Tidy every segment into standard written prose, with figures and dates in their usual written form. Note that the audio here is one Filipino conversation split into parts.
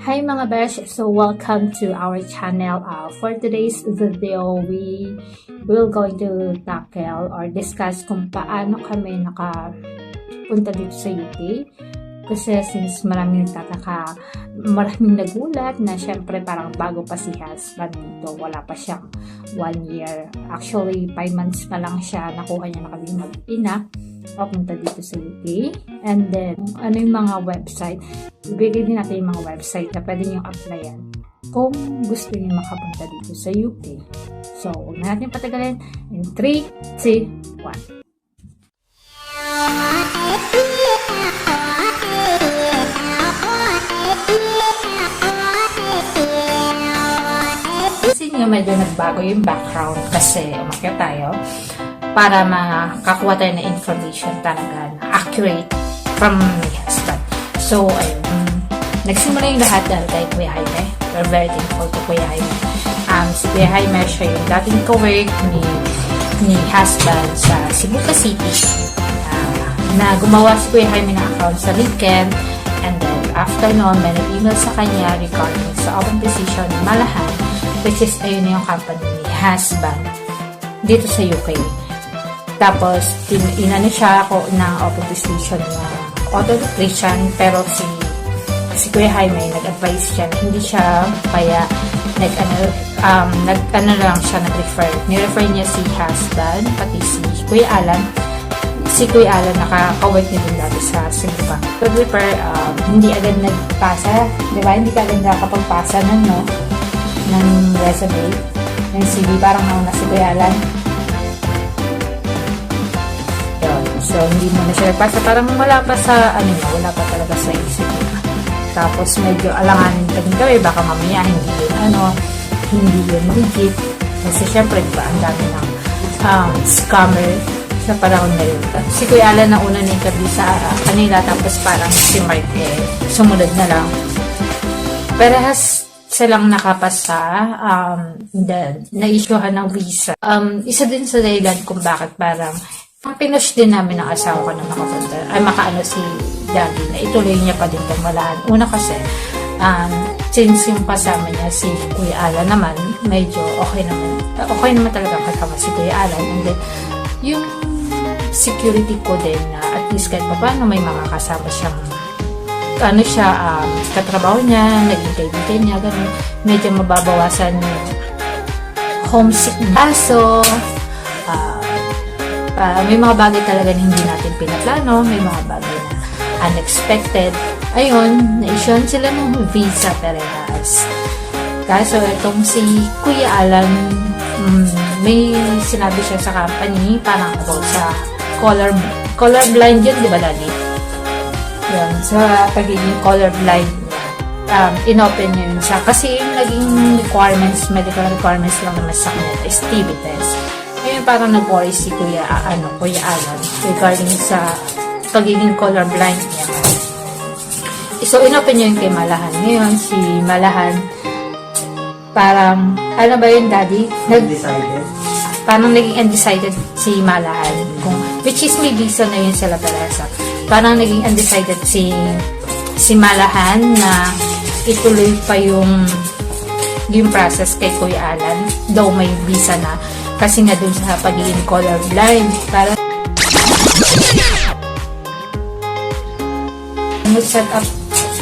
Hi mga besh! So welcome to our channel. For today's video, we will going to tackle or discuss kung paano kami nakapunta dito sa UK. Kasi since maraming nagtataka, maraming nagulat na syempre parang bago pa si husband dito, wala pa siyang 1 year. Actually, 5 months pa lang siya, nakuha niya na kami mag-ina papunta dito sa UK. And then, ano yung mga website? Ibigay din natin yung mga website na pwede niyong applyan kung gusto niyo makapunta dito sa UK. So, huwag na natin patagalin. In 3, 2, 1. Kasi nyo medyo nagbago yung background kasi umakyat tayo para makakuha tayo ng information talaga na accurate from my husband. So, ayun. Nagsimula yung lahat dahil kay Kuya Jaime. We're very thankful to Kuya Jaime. Si Kuya Jaime, siya yung dating ka-work ni husband sa Cebu City. Na gumawa si Kuya Jaime ng account sa LinkedIn. And then, after noon, may nag-email sa kanya regarding sa open position ni Malahan, which is, ayun na yung company ni husband dito sa UK. Tapos, inano siya ako ng open position na auto electrician, pero si Kuya Jaime nag-advise siya na hindi siya kaya nag-ano lang siya, nag-refer. Ni-refer niya si husband, pati si Kuya Alan. Si Kuya Alan nakaka-work niya din dati sa Singapore. Pag-refer, hindi agad nagpasa, di ba? Hindi ka agad nakapagpasa ng resume, ng CV, parang nauna si Kuya Alan. So, hindi mo na siya nagpasa. Parang wala pa sa, wala pa talaga sa isip. Tapos, medyo alanganin pa din kami. Baka mamaya, hindi yun legit. Kasi, syempre, diba, ang dami ng scammer sa panahon na yun. Si Kuya Alan na una na-interview sa kanila. Tapos, parang si Mark, sumunod na lang. Parehas silang nakapasa, then, na-issuehan ng visa. Isa din sa dahilan kung bakit parang pinush din namin ang asawa ko na makapunta, makaano si Daddy na ituloy niya pa din ng Malahan. Una kasi, since yung kasama niya si Kuya Alan naman, medyo okay naman talaga kasama si Kuya Alan. And then, yung security ko din na at least kahit pa paano may mga kasama siyang katrabaho niya, naging kaibigan niya, ganun. Medyo mababawasan yung homesick niya. So, may mga bagay talaga na hindi natin pinaplano, may mga bagay na unexpected. Ayun, na-issuehan sila ng visa parehas. Kaso itong si Kuya Alan, may sinabi siya sa company, parang about sa colorblind yun, di ba Daddy? Yan, sa pagiging colorblind, inopen niya yun siya. Kasi yung naging requirements, medical requirements lang naman sa kanya is TB test. Ngayon parang nag-worry si Kuya Alan regarding sa pagiging colorblind niya. So, inopen niya yung kay Malahan. Ngayon, si Malahan, parang, ano ba yun, Daddy? Undecided? Parang naging undecided si Malahan. Which is may visa na yun sa La Pereza. Parang naging undecided si Malahan na ituloy pa yung process kay Kuya Alan. Though may visa na. Kasi nga dun sa pagiging colorblind. Para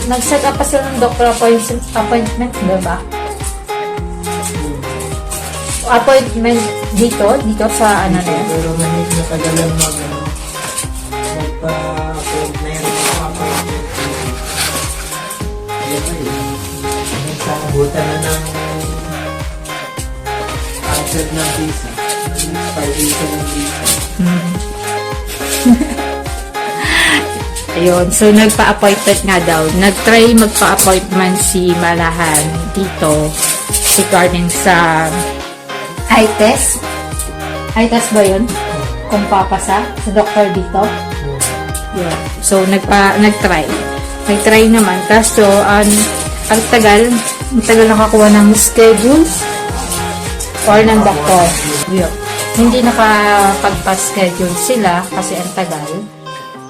nag-set up pa sila ng doctor appointment, diba? Appointment dito sa ano na yun. Pero manig na kagalan magpa-appointment. Ayan pa yun. Nagsabutan na ng answer ng visa. Expiration ng visa. Ayun, so nagpa-appointment nga daw. Nag-try magpa-appointment si Malahan dito regarding sa eye test. Eye test ba yun? Kung papasa sa doktor dito. Yun. So, nag-try. Nag-try naman. Kaso, ang tagal nakakuha ng schedule or ng doktor. Yun. Hindi nakapagpa-schedule sila kasi ang tagal.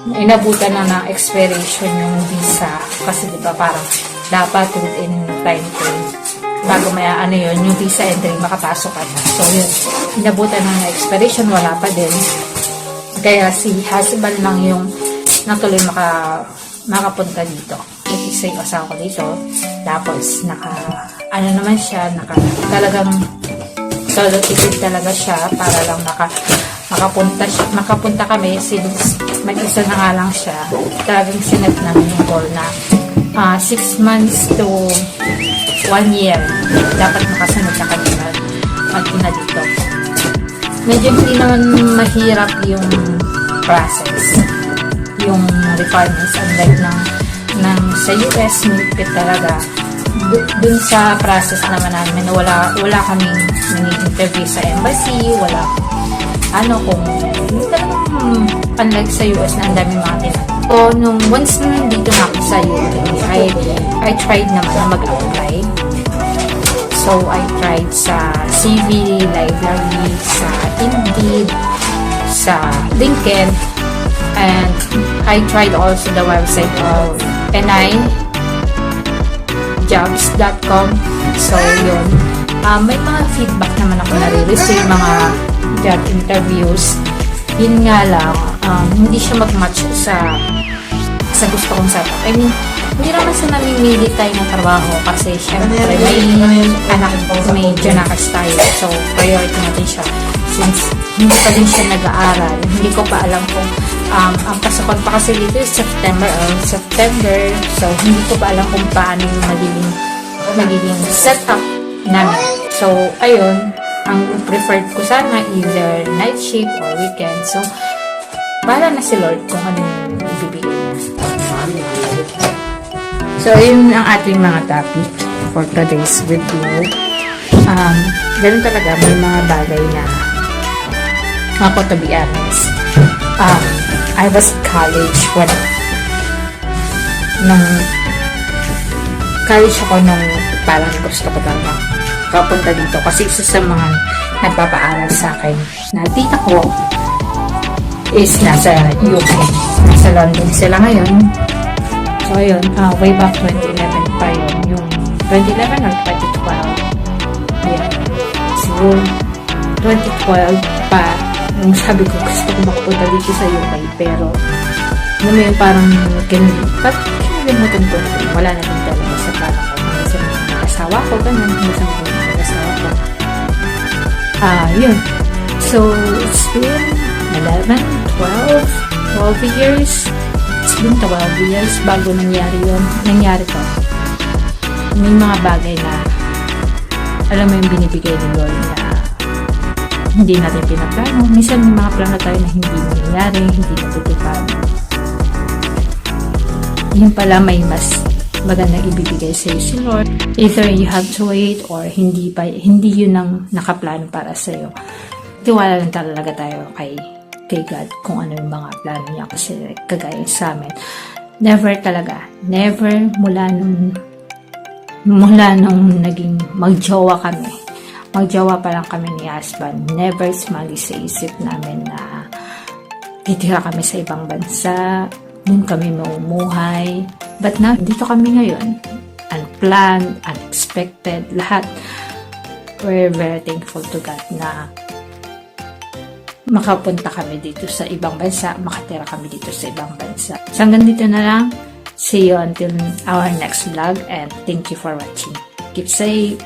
Inabutan na ng expiration yung visa kasi diba parang dapat within time frame bago may yung visa entry, makapasok ka na. So yun, inabutan ng expiration, wala pa din. Kaya si husband lang yung natuloy makapunta dito. Isa yung asawa ko dito. Tapos naman siya, talagang solo ticket talaga siya para lang makapunta kami since mag-isa na nga lang siya. Talagang sinet namin yung goal na 6 months to 1 year dapat makasunod na kami magpunta dito. Medyo hindi naman mahirap yung process, yung requirements, unlike ng sa US, nilipit talaga. Dun sa process naman namin, wala kaming nag-interview sa embassy, wala kung hindi talagang unlike sa US na ang daming mga tinatawag. So, nung once na nandito na ako sa UK, I tried naman na mag-apply. So, I tried sa CV Library, sa Indeed, sa LinkedIn, and I tried also the website of NIJobs.com. So, yun. May mga feedback naman ako nare-receive, mga job interviews. Yun nga lang, hindi siya mag-match sa gusto kong setup. I mean, hindi naman sa namimili tayo ng trabaho kasi syempre may anak, medyo nakas tayo. So, priority natin siya. Since hindi pa din siya nag-aaral, hindi ko pa alam kung ang pasokon pa kasi dito is September. So, hindi ko pa alam kung paano yung magiging setup namin. So, ayun, ang preferred ko sana either night shift or weekend. So, bahala na si Lord kung ano yung ibibigay niya. So, yun ang ating mga topic for today's review. Ganun talaga, may mga bagay na ako, to be honest. I was college when college ako nung parang gusto ko talaga kapunta dito kasi isa sa mga nagpapaaral sa akin na tita ko is nasa UK. Nasa London sila ngayon. So, ayun, way back 2011 pa yun. Yung 2011 or 2012. Yeah. Siguro, 2012 pa. Yung sabi ko, gusto ko makapunta dito sa UK. Pero, alam mo yun, parang kinalimutan ko na yun. Wala na din talaga sa parang ko. Minsan mag-asawa ko, ganun. Minsan mag-asawa ko. Yun. So, it's been 11, 12 years. It's been 12 years bago nangyari yun. Nangyari to. May mga bagay na alam mo yung binibigay ni Lord na hindi natin pinaplano. Minsan may mga plano tayo na hindi nangyayari, hindi natutupad. Yun pala may mas magandang ibibigay sa iyo si Lord. Either you have to wait or hindi yun ang nakaplano para sa iyo. Tiwala lang talaga tayo kay God kung ano yung mga plano niya kasi kagaya sa amin. Never mula nung naging magjowa kami. Magjowa pa lang kami ni husband. Never sumali sa isip namin na titira kami sa ibang bansa. Doon kami mamumuhay. But now, dito kami ngayon. Unplanned, unexpected, lahat. We're very thankful to God na makapunta kami dito sa ibang bansa, makatira kami dito sa ibang bansa. So hanggang dito na lang. See you until our next vlog and thank you for watching. Keep safe.